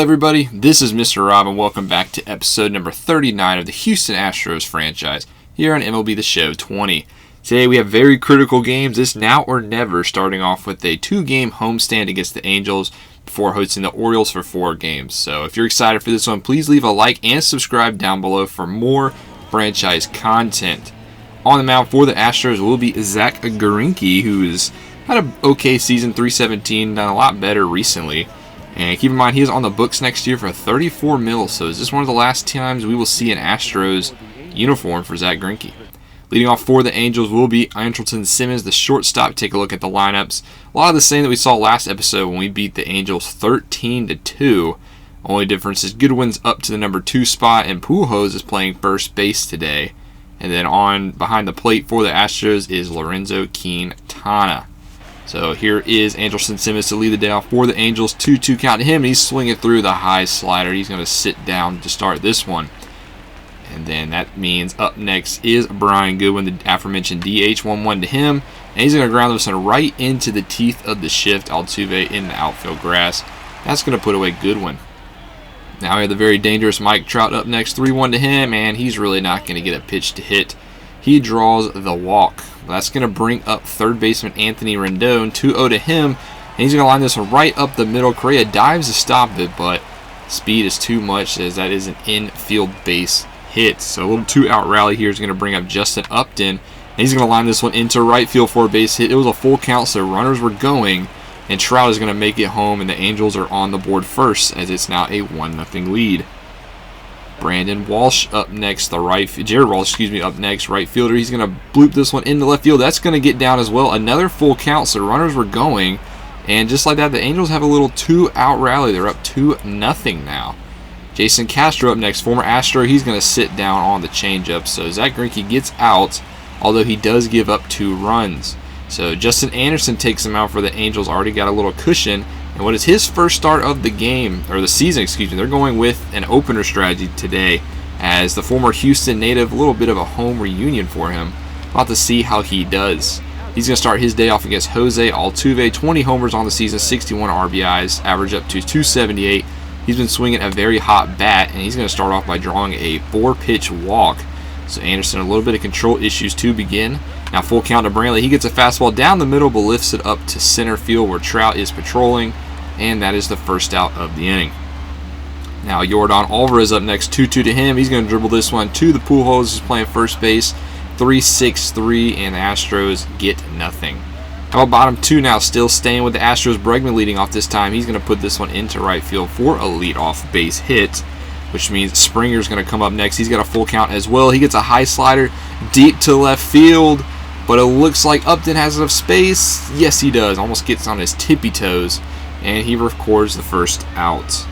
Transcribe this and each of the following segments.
everybody, this is Mr. Rob and welcome back to episode number 39 of the Houston Astros franchise here on MLB The Show 20. Today we have very critical games, this now or never, starting off with a 2-game homestand against the Angels before hosting the Orioles for 4 games. So if you're excited for this one, please leave a like and subscribe down below for more franchise content. On the mound for the Astros will be Zack Greinke, who's had an okay season, 317, done a lot better recently. And keep in mind, he is on the books next year for $34 million, so is this one of the last times we will see an Astros uniform for Zack Greinke? Leading off for the Angels will be Andrelton Simmons, the shortstop. Take a look at the lineups. A lot of the same that we saw last episode when we beat the Angels 13-2. Only difference is Goodwin's up to the number 2 spot, and Pujols is playing first base today. And then on behind the plate for the Astros is Lorenzo Quintana. So here is Andrelton Simmons to lead the day off for the Angels. 2-2 count to him, and he's swinging through the high slider. He's going to sit down to start this one. And then that means up next is Brian Goodwin, the aforementioned DH. 1-1 to him. And he's going to ground this one right into the teeth of the shift. Altuve in the outfield grass. That's going to put away Goodwin. Now we have the very dangerous Mike Trout up next. 3-1 to him, and he's really not going to get a pitch to hit. He draws the walk. That's going to bring up third baseman Anthony Rendon. 2-0 to him. And he's going to line this one right up the middle. Correa dives to stop it, but speed is too much as that is an infield base hit. So a little 2-out rally here is going to bring up Justin Upton. And he's going to line this one into right field for a base hit. It was a full count, so runners were going. And Trout is going to make it home, and the Angels are on the board first as it's now a 1-0 lead. Brandon Walsh up next, Jared Walsh, up next, right fielder. He's going to bloop this one into left field. That's going to get down as well. Another full count, so runners were going. And just like that, the Angels have a little 2-out rally. They're up 2-0 now. Jason Castro up next, former Astro. He's going to sit down on the changeup. So Zack Greinke gets out, although he does give up 2 runs. So Justin Anderson takes him out for the Angels. Already got a little cushion. And what is his first start of the game, or the season, they're going with an opener strategy today as the former Houston native, a little bit of a home reunion for him. About to see how he does. He's going to start his day off against Jose Altuve, 20 homers on the season, 61 RBIs, average up to 278. He's been swinging a very hot bat, and he's going to start off by drawing a 4-pitch walk. So Anderson, a little bit of control issues to begin. Now full count to Brantley. He gets a fastball down the middle, but lifts it up to center field where Trout is patrolling. And that is the first out of the inning. Now Yordan Alvarez up next, 2-2 to him. He's going to dribble this one to the Pujols, who's playing first base. 3-6-3, and the Astros get nothing. How about bottom 2 now, still staying with the Astros. Bregman leading off this time. He's going to put this one into right field for a leadoff base hit, which means Springer's going to come up next. He's got a full count as well. He gets a high slider deep to left field, but it looks like Upton has enough space. Yes, he does. Almost gets on his tippy toes. And he records the first out.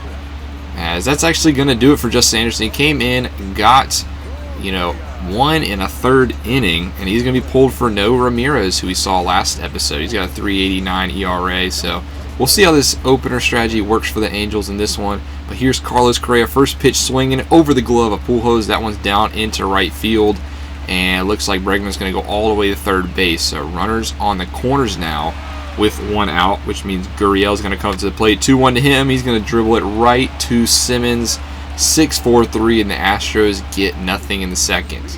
As that's actually going to do it for Justin Anderson. He came in, got, 1 1/3 inning, and he's going to be pulled for No Ramirez, who we saw last episode. He's got a 3.89 ERA, so we'll see how this opener strategy works for the Angels in this one. But here's Carlos Correa, first pitch swinging over the glove of Pujols. That one's down into right field, and it looks like Bregman's going to go all the way to third base. So runners on the corners now, with 1 out, which means Gurriel's going to come to the plate. 2-1 to him. He's going to dribble it right to Simmons. 6-4-3, and the Astros get nothing in the second.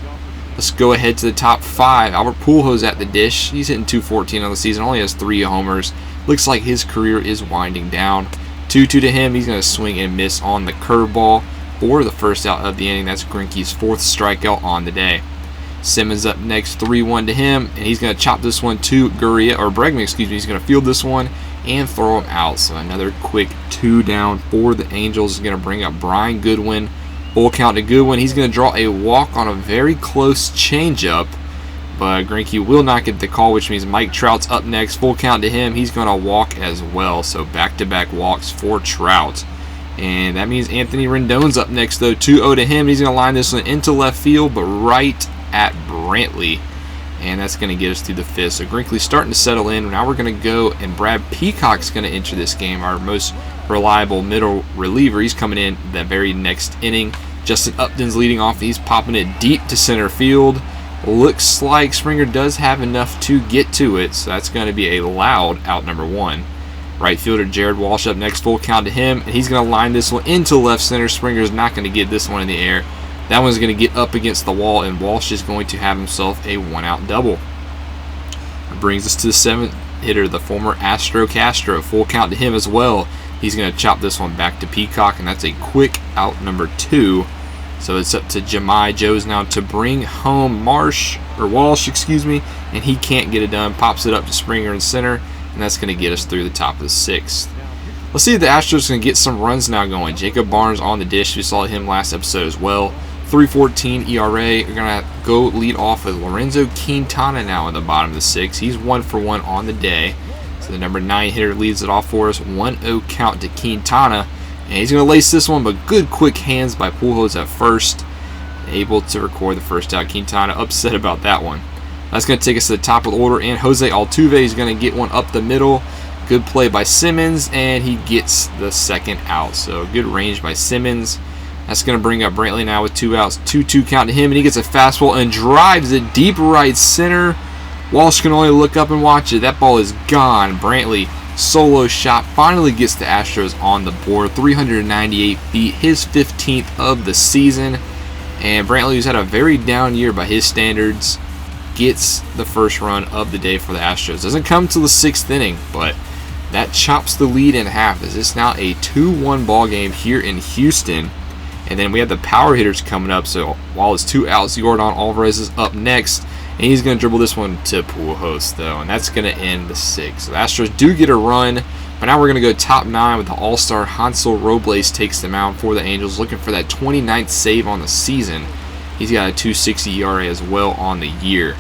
Let's go ahead to the top 5. Albert Pujols at the dish. He's hitting .214 on the season. Only has 3 homers. Looks like his career is winding down. 2-2 to him. He's going to swing and miss on the curveball for the first out of the inning. That's Greinke's 4th strikeout on the day. Simmons up next, 3-1 to him, and he's going to chop this one to Bregman, He's going to field this one and throw him out. So another quick 2 down for the Angels. Is going to bring up Brian Goodwin. Full count to Goodwin. He's going to draw a walk on a very close changeup, but Greinke will not get the call, which means Mike Trout's up next. Full count to him. He's going to walk as well. So back-to-back walks for Trout. And that means Anthony Rendon's up next, though. 2-0 to him. He's going to line this one into left field, but right at Brantley, and that's going to get us through the 5th. So Greinke's starting to settle in. Now we're going to go, and Brad Peacock's going to enter this game, our most reliable middle reliever. He's coming in the very next inning. Justin Upton's leading off. He's popping it deep to center field. Looks like Springer does have enough to get to it, so that's going to be a loud out number 1. Right fielder Jared Walsh up next, full count to him, and he's going to line this one into left center. Springer's not going to get this one in the air. That one's going to get up against the wall, and Walsh is going to have himself a one-out double. That brings us to the 7th hitter, the former Astro Castro. Full count to him as well. He's going to chop this one back to Peacock, and that's a quick out number 2. So it's up to Jemai Joes now to bring home Walsh, and he can't get it done. Pops it up to Springer in center, and that's going to get us through the top of the 6th. Let's see if the Astros can get some runs now going. Jacob Barnes on the dish. We saw him last episode as well. 3.14 ERA. We're going to go lead off with Lorenzo Quintana now in the bottom of the 6th. He's 1 for 1 on the day. So the number 9 hitter leads it off for us. 1-0 count to Quintana. And he's going to lace this one, but good quick hands by Pujols at first. Able to record the first out. Quintana upset about that one. That's going to take us to the top of the order. And Jose Altuve is going to get one up the middle. Good play by Simmons, and he gets the second out. So good range by Simmons. That's going to bring up Brantley now with 2 outs. 2-2 count to him, and he gets a fastball and drives it deep right center. Walsh can only look up and watch it. That ball is gone. Brantley, solo shot, finally gets the Astros on the board. 398 feet, his 15th of the season. And Brantley, who's had a very down year by his standards, gets the first run of the day for the Astros. Doesn't come till the 6th inning, but that chops the lead in half. As it's now a 2-1 ball game here in Houston. And then we have the power hitters coming up. So while it's 2 outs, Yordan Alvarez is up next. And he's going to dribble this one to Pujols, though. And that's going to end the 6th. So the Astros do get a run. But now we're going to go top 9 with the All-Star Hansel Robles takes the mound for the Angels. Looking for that 29th save on the season. He's got a 2.60 ERA as well on the year.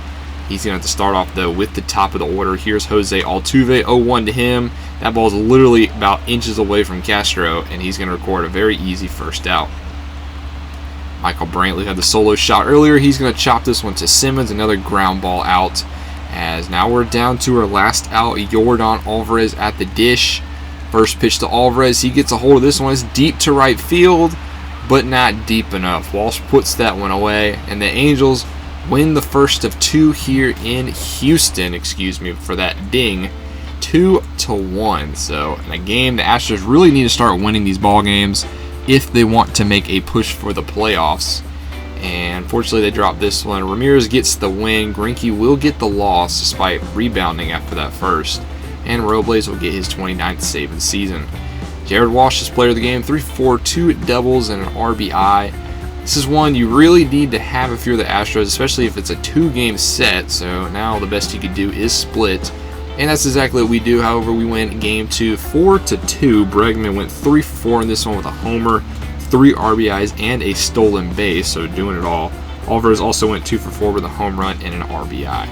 He's going to have to start off, though, with the top of the order. Here's Jose Altuve, 0-1 to him. That ball is literally about inches away from Castro, and he's going to record a very easy first out. Michael Brantley had the solo shot earlier. He's going to chop this one to Simmons, another ground ball out. As now we're down to our last out, Yordan Alvarez at the dish. First pitch to Alvarez. He gets a hold of this one. It's deep to right field, but not deep enough. Walsh puts that one away, and the Angels win the first of 2 here in Houston, for that ding, 2-1. So in a game, the Astros really need to start winning these ball games if they want to make a push for the playoffs. And unfortunately, they dropped this one. Ramirez gets the win. Greinke will get the loss despite rebounding after that first. And Robles will get his 29th save of the season. Jared Walsh is player of the game, 3-for-4, 2 doubles, and an RBI. This is one you really need to have if you're the Astros, especially if it's a 2-game set. So now the best you could do is split. And that's exactly what we do. However, we win game 2, 4-2. Bregman went 3-for-4 in this one with a homer, 3 RBIs, and a stolen base. So doing it all. Alvarez also went 2-for-4 with a home run and an RBI.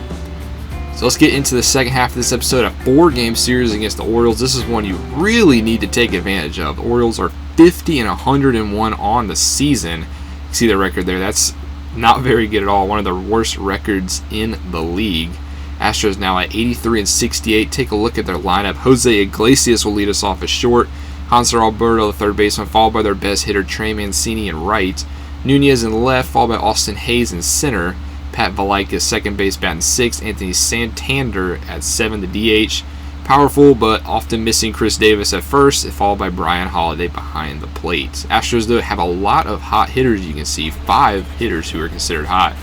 So let's get into the second half of this episode. A 4-game series against the Orioles. This is one you really need to take advantage of. The Orioles are 50-101 on the season. See the record there. That's not very good at all. One of the worst records in the league. Astros now at 83-68. Take a look at their lineup. Jose Iglesias will lead us off as short. Hanser Alberto, the third baseman, followed by their best hitter Trey Mancini in right. Nunez in left, followed by Austin Hayes in center. Pat Valaika, second base, batting 6th. Anthony Santander at 7, the DH. Powerful, but often missing Chris Davis at first, followed by Brian Holiday behind the plate. Astros, though, have a lot of hot hitters. You can see 5 hitters who are considered hot.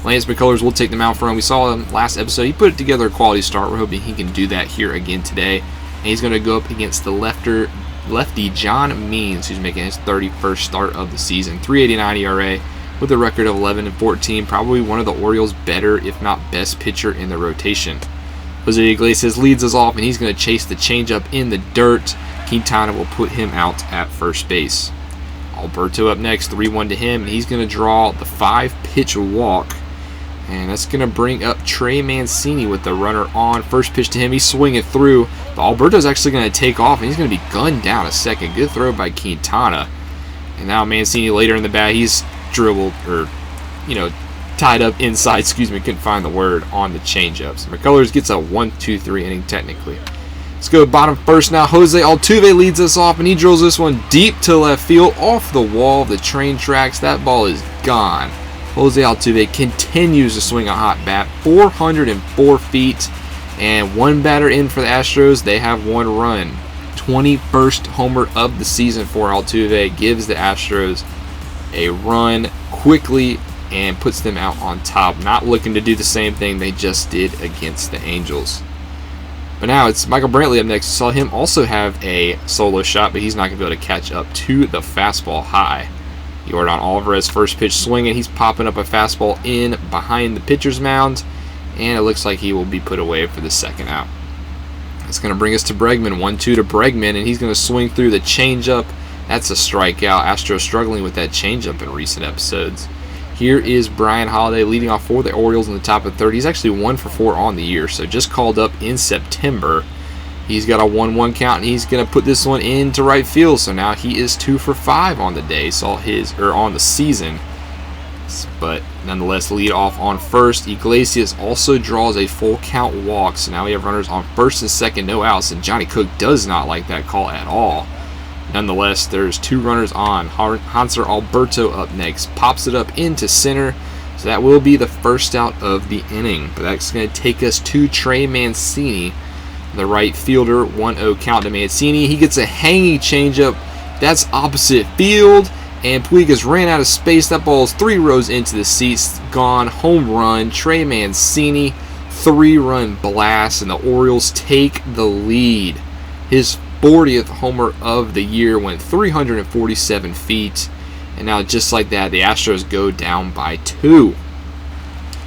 Lance McCullers will take them out for him. We saw him last episode. He put together a quality start. We're hoping he can do that here again today. And he's going to go up against the lefty John Means, who's making his 31st start of the season. 3.89 ERA with a record of 11-14. Probably one of the Orioles' better, if not best, pitcher in the rotation. Jose Iglesias leads us off, and he's going to chase the changeup in the dirt. Quintana will put him out at first base. Alberto up next, 3-1 to him, and he's going to draw the 5-pitch walk. And that's going to bring up Trey Mancini with the runner on. First pitch to him, he's swinging through. But Alberto's actually going to take off, and he's going to be gunned down a second. Good throw by Quintana. And now Mancini later in the bat, he's dribbled, tied up inside, couldn't find the word, on the changeups. McCullers gets a 1-2-3 inning technically. Let's go bottom first now. Jose Altuve leads us off, and he drills this one deep to left field off the wall of the train tracks. That ball is gone. Jose Altuve continues to swing a hot bat, 404 feet, And one batter in for the Astros. They have one run. 21st homer of the season for Altuve gives the Astros a run quickly and puts them out on top. Not looking to do the same thing they just did against the Angels. But now it's Michael Brantley up next. Saw him also have a solo shot, but he's not going to be able to catch up to the fastball high. Yordan Alvarez first pitch swinging. He's popping up a fastball in behind the pitcher's mound, and it looks like he will be put away for the second out. It's going to bring us to Bregman. 1-2 to Bregman, and he's going to swing through the changeup. That's a strikeout. Astros struggling with that changeup in recent episodes. Here is Brian Holiday leading off for the Orioles in the top of third. He's actually 1 for 4 on the year, so just called up in September. He's got a 1-1 count, and he's going to put this one into right field. So now he is 2 for 5 on the day. On the season. But nonetheless, lead off on first. Iglesias also draws a full count walk. So now we have runners on first and second, no outs. And Johnny Cook does not like that call at all. Nonetheless, there's 2 runners on. Hanser Alberto up next. Pops it up into center. So that will be the first out of the inning. But that's going to take us to Trey Mancini, the right fielder. 1-0 count to Mancini. He gets a hanging changeup. That's opposite field. And Puigas ran out of space. That ball is 3 rows into the seats. Gone. Home run. Trey Mancini. 3-run blast. And the Orioles take the lead. His 40th homer of the year, went 347 feet. And now just like that, the Astros go down by 2.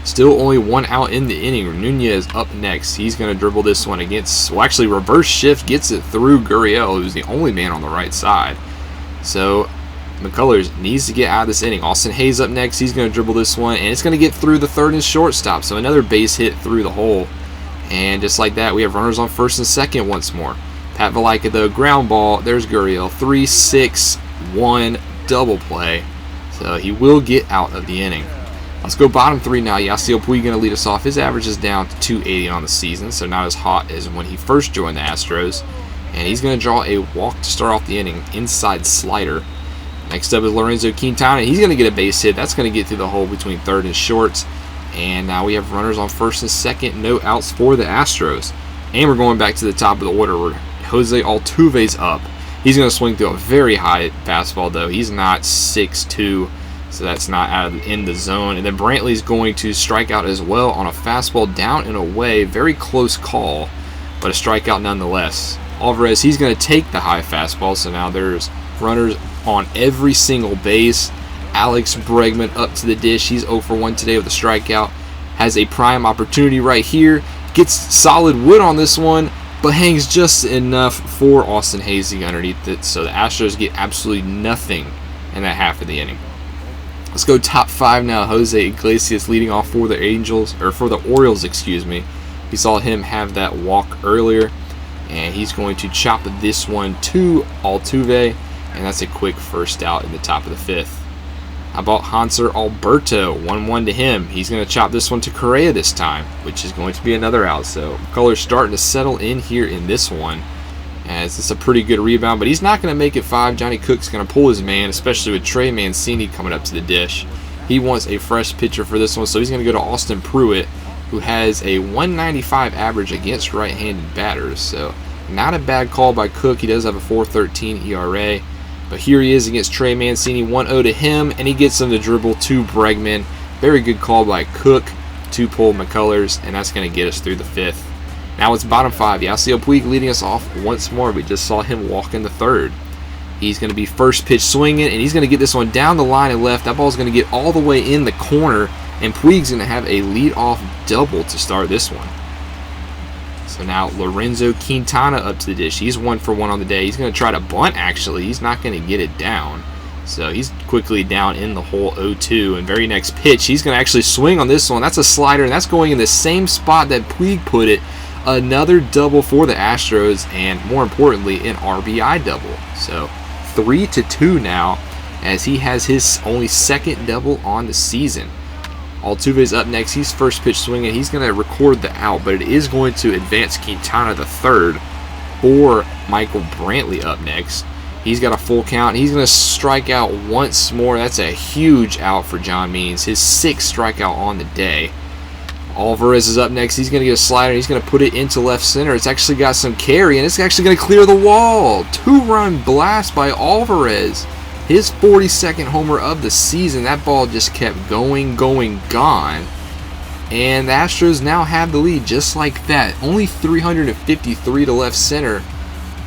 Still only 1 out in the inning. Nunez up next. He's going to dribble this one against, well, actually reverse shift, gets it through Gurriel, who's the only man on the right side. So McCullers needs to get out of this inning. Austin Hayes up next. He's going to dribble this one, and it's going to get through the third and shortstop. So another base hit through the hole. And just like that, we have runners on first and second once more. Pat Valaika, though, ground ball. There's Gurriel. 3-6-1 double play. So he will get out of the inning. Let's go bottom 3 now. Yasiel Puig going to lead us off. His average is down to 280 on the season, so not as hot as when he first joined the Astros. And he's going to draw a walk to start off the inning. Inside slider. Next up is Lorenzo Quintana. He's going to get a base hit. That's going to get through the hole between third and short. And now we have runners on first and second. No outs for the Astros. And we're going back to the top of the order where Jose Altuve's up. He's going to swing through a very high fastball, though. He's not 6'2", so that's not in the zone. And then Brantley's going to strike out as well on a fastball down and away. Very close call, but a strikeout nonetheless. Alvarez, he's going to take the high fastball, so now there's runners on every single base. Alex Bregman up to the dish. He's 0 for 1 today with a strikeout. Has a prime opportunity right here. Gets solid wood on this one, but hangs just enough for Austin Hazy underneath it. So the Astros get absolutely nothing in that half of the inning. Let's go top 5 now. Jose Iglesias leading off for the Orioles, excuse me. We saw him have that walk earlier, and he's going to chop this one to Altuve, and that's a quick first out in the top of the 5th. How about Hanser Alberto? 1-1 to him. He's going to chop this one to Correa this time, which is going to be another out. So McCullers starting to settle in here in this one, as it's a pretty good rebound, but he's not going to make it 5. Johnny Cook's going to pull his man, especially with Trey Mancini coming up to the dish. He wants a fresh pitcher for this one, so he's going to go to Austin Pruitt, who has a 195 average against right-handed batters. So not a bad call by Cook. He does have a 4.13 ERA. But here he is against Trey Mancini, 1-0 to him, and he gets him to dribble to Bregman. Very good call by Cook to pull McCullers, and that's going to get us through the 5th. Now it's bottom 5. Yasiel Puig leading us off once more. We just saw him walk in the 3rd. He's going to be first pitch swinging, and he's going to get this one down the line and left. That ball's going to get all the way in the corner, and Puig's going to have a lead-off double to start this one. So now Lorenzo Quintana up to the dish. He's 1 for 1 on the day. He's going to try to bunt, actually. He's not going to get it down. So he's quickly down in the hole 0-2. And very next pitch, he's going to actually swing on this one. That's a slider, and that's going in the same spot that Puig put it. Another double for the Astros, and more importantly, an RBI double. So 3-2 now, as he has his only 2nd double on the season. Altuve's up next. He's first pitch swinging. He's going to record the out, but it is going to advance Quintana the 3rd for Michael Brantley up next. He's got a full count. He's going to strike out once more. That's a huge out for John Means. His 6th strikeout on the day. Alvarez is up next. He's going to get a slider. He's going to put it into left center. It's actually got some carry, and it's actually going to clear the wall. 2-run blast by Alvarez. His 42nd homer of the season. That ball just kept going, gone. And the Astros now have the lead just like that. Only 353 to left center,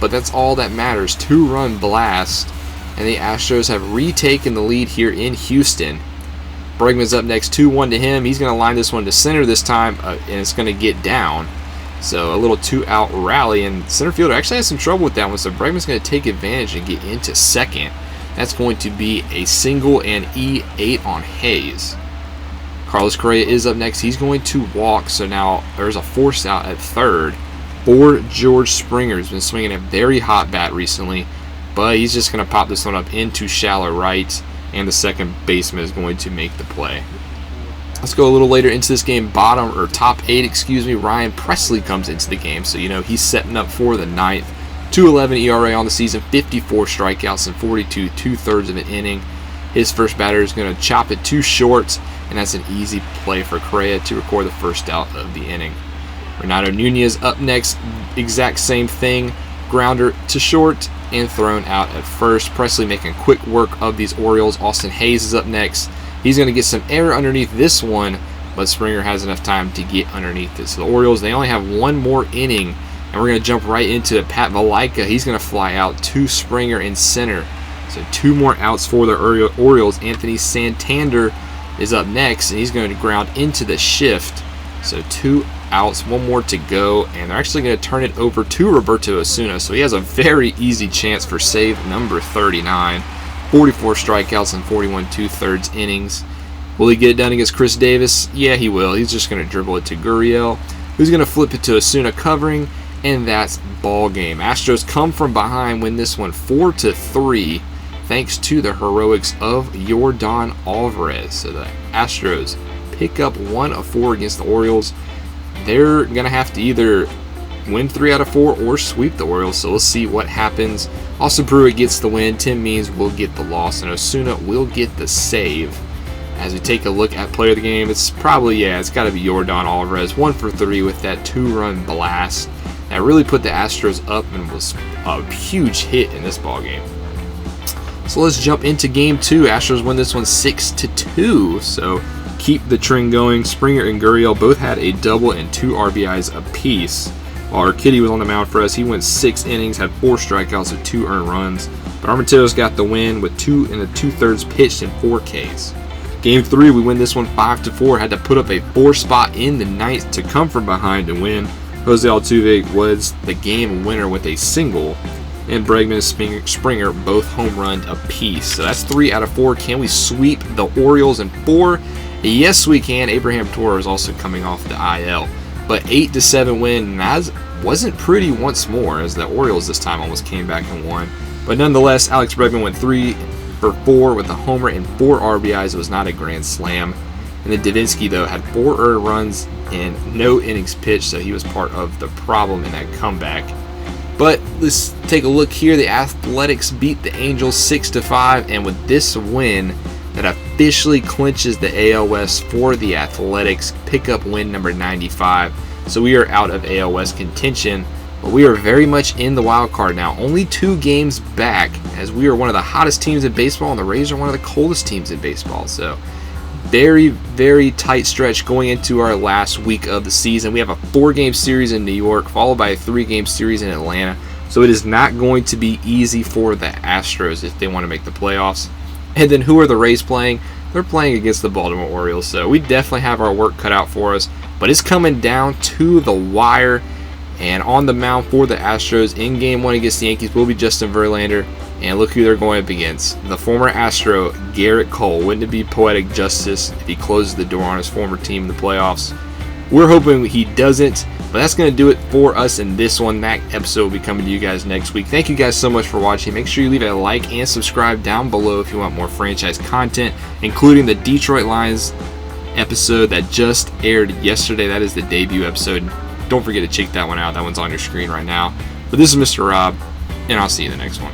but that's all that matters. 2-run blast. And the Astros have retaken the lead here in Houston. Bregman's up next, 2-1 to him. He's going to line this one to center this time, and it's going to get down. So a little 2-out rally, and center fielder actually has some trouble with that one, so Bregman's going to take advantage and get into second. That's going to be a single and E8 on Hayes. Carlos Correa is up next. He's going to walk, so now there's a force out at third for George Springer. He's been swinging a very hot bat recently, but he's just going to pop this one up into shallow right, and the second baseman is going to make the play. Let's go a little later into this game. Top 8, Ryan Presley comes into the game, so he's setting up for the ninth. 2.11 ERA on the season, 54 strikeouts and 42 2/3 of an inning. His first batter is going to chop it to short, and that's an easy play for Correa to record the first out of the inning. Renato Nunez up next, exact same thing, grounder to short and thrown out at first. Presley making quick work of these Orioles. Austin Hayes is up next. He's going to get some air underneath this one, but Springer has enough time to get underneath it. So the Orioles, they only have one more inning, and we're going to jump right into it. Pat Valaika, he's going to fly out to Springer in center. So 2 more outs for the Orioles. Anthony Santander is up next, and he's going to ground into the shift. So 2 outs, 1 more to go, and they're actually going to turn it over to Roberto Osuna. So he has a very easy chance for save number 39. 44 strikeouts and 41 2/3 innings. Will he get it done against Chris Davis? Yeah, he will. He's just going to dribble it to Gurriel, who's going to flip it to Osuna covering, and that's ball game. Astros come from behind, win this one 4-3, thanks to the heroics of Yordan Alvarez. So the Astros pick up 1 of 4 against the Orioles. They're going to have to either win 3 out of 4 or sweep the Orioles, so we'll see what happens. Austin Pruitt gets the win, Tim Means will get the loss, and Osuna will get the save. As we take a look at player of the game, it's probably, it's got to be Yordan Alvarez. 1 for 3 with that 2-run blast. That really put the Astros up and was a huge hit in this ball game. So let's jump into game 2. Astros win this one 6-2, so keep the trend going. Springer and Gurriel both had a double and 2 RBIs apiece. While Urquidy was on the mound for us, he went 6 innings, had 4 strikeouts and 2 earned runs. But Armenteros got the win with 2 2/3 pitched and 4 Ks. Game 3, we win this one 5-4. Had to put up a 4 spot in the ninth to come from behind and win. Jose Altuve was the game winner with a single, and Bregman and Springer both home run apiece. So that's 3 out of 4. Can we sweep the Orioles in 4? Yes, we can. Abraham Torres also coming off the IL. But 8-7 win, that wasn't pretty once more, as the Orioles this time almost came back and won. But nonetheless, Alex Bregman went 3 for 4 with a homer and 4 RBIs. It was not a grand slam. And then Davinsky, though, had 4 earned runs and no innings pitched, so he was part of the problem in that comeback. But let's take a look here. The Athletics beat the Angels 6-5, and with this win, that officially clinches the AL West for the Athletics. Pickup win number 95. So we are out of AL West contention, but we are very much in the wild card now. Only 2 games back, as we are one of the hottest teams in baseball, and the Rays are one of the coldest teams in baseball. So very, very tight stretch going into our last week of the season. We have a 4-game series in New York, followed by a 3-game series in Atlanta. So it is not going to be easy for the Astros if they want to make the playoffs. And then who are the Rays playing? They're playing against the Baltimore Orioles, so we definitely have our work cut out for us. But it's coming down to the wire, and on the mound for the Astros in Game 1 against the Yankees will be Justin Verlander. And look who they're going up against. The former Astro, Garrett Cole. Wouldn't it be poetic justice if he closes the door on his former team in the playoffs? We're hoping he doesn't, but that's going to do it for us in this one. That episode will be coming to you guys next week. Thank you guys so much for watching. Make sure you leave a like and subscribe down below if you want more franchise content, including the Detroit Lions episode that just aired yesterday. That is the debut episode. Don't forget to check that one out. That one's on your screen right now. But this is Mr. Rob, and I'll see you in the next one.